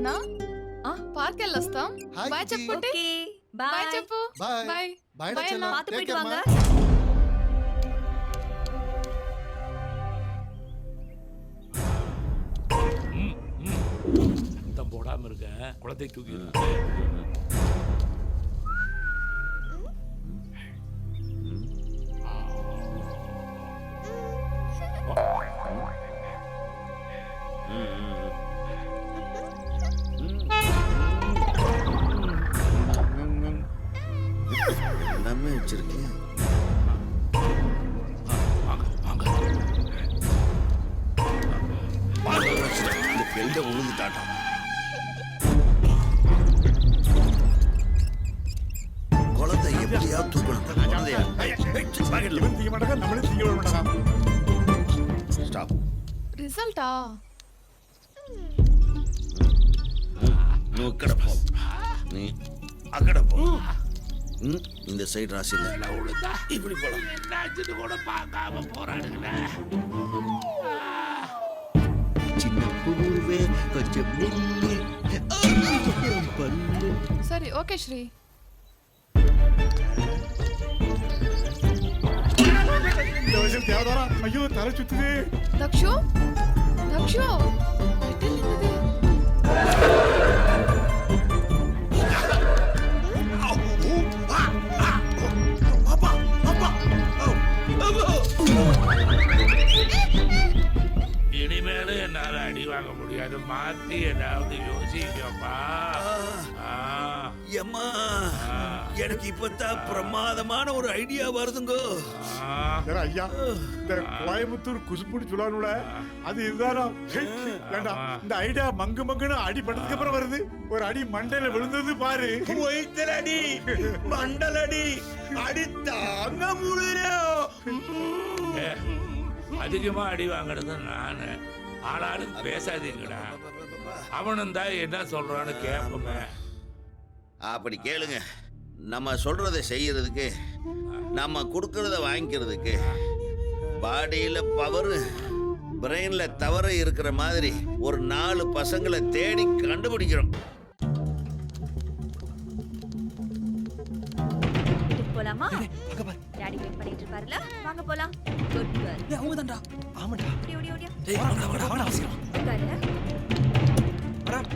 వదినా పార్క్ వెళ్ళొస్తాం. Hi, bye Kitty. చెప్పండి. ఓకే బాయ్ బాయ్ చెప్పు. Bye. Bye Bye, Bye, Rachella. அண்ணா. பாத்து Take போயிட்டு care, வாங்க. ma. அந்தம் போடாம இருக்க குழந்தை தூக்கி எல்லாமே வச்சிருக்கேன். வாங்க வாங்க இந்த பெல்ட உழுந்துட்டாட்டான். குளத்தை எப்படியா தூக்கணும்? குழந்தையா? இவன் தீய மாட்டாங்க, நம்மளும் தீய விட மாட்டாங்க. ஸ்டாப். ரிசல்ட்டா? நீ அக்கட போ. நீ அக்கட போ. இந்த சைடு ராசி இல்ல. இப்படி போலாம். என்னாச்சுன்னு கூட பார்க்காம போராடுங்களே. சின்ன பூவே கொஞ்சம் நில்லு. பல்லு. சரி ஓகே ஸ்ரீ. இந்த வயசுல தேவதாரா, ஐயோ தலை சுத்துது. தக்ஷு தக்ஷு மெட்டல் இருந்தது. அப்பா அப்பா. இனிமேலும் என்னால அடி வாங்க முடியாது. மாத்தி ஏதாவது யோசிக்கப்பா. எம்மா, எனக்கு இப்பதான் பிரமாதமான ஒரு ஐடியா வருதுங்கோ. வேற ஐயா, இந்த கோயம்புத்தூர் குசுப்புடி சொல்லானுல அது இதுதானா? வேண்டாம், இந்த ஐடியா மங்கு மங்குன்னு அடி பட்டதுக்கு அப்புறம் வருது. ஒரு அடி மண்டையில விழுந்தது பாரு. அடி மண்டலடி அடி தாங்க முடியல. அதிகமா அடி வாங்குறது நானு. ஆளாளுக்கு பேசாதீங்கடா. அவனும் தான் என்ன சொல்றான்னு கேட்போமே. அப்படி கேளுங்க. நம்ம சொல்றதை செய்யறதுக்கு, நம்ம கொடுக்கறத வாங்கிக்கிறதுக்கு பாடியில பவர், பிரெயின்ல தவறு இருக்கிற மாதிரி ஒரு 4 பசங்களை தேடி கண்டுபிடிக்கிறோம். போலாமா? டாடி வெயிட் பண்ணிட்டு இருப்பாருல, வாங்க போலாம். Good girl. டேய் அவங்க தான்டா. ஆமாடா. ஓடி ஓடி ஓடி. டேய் வாடா வாடா வாடா அவசியம். உட்காரு. வரேன்.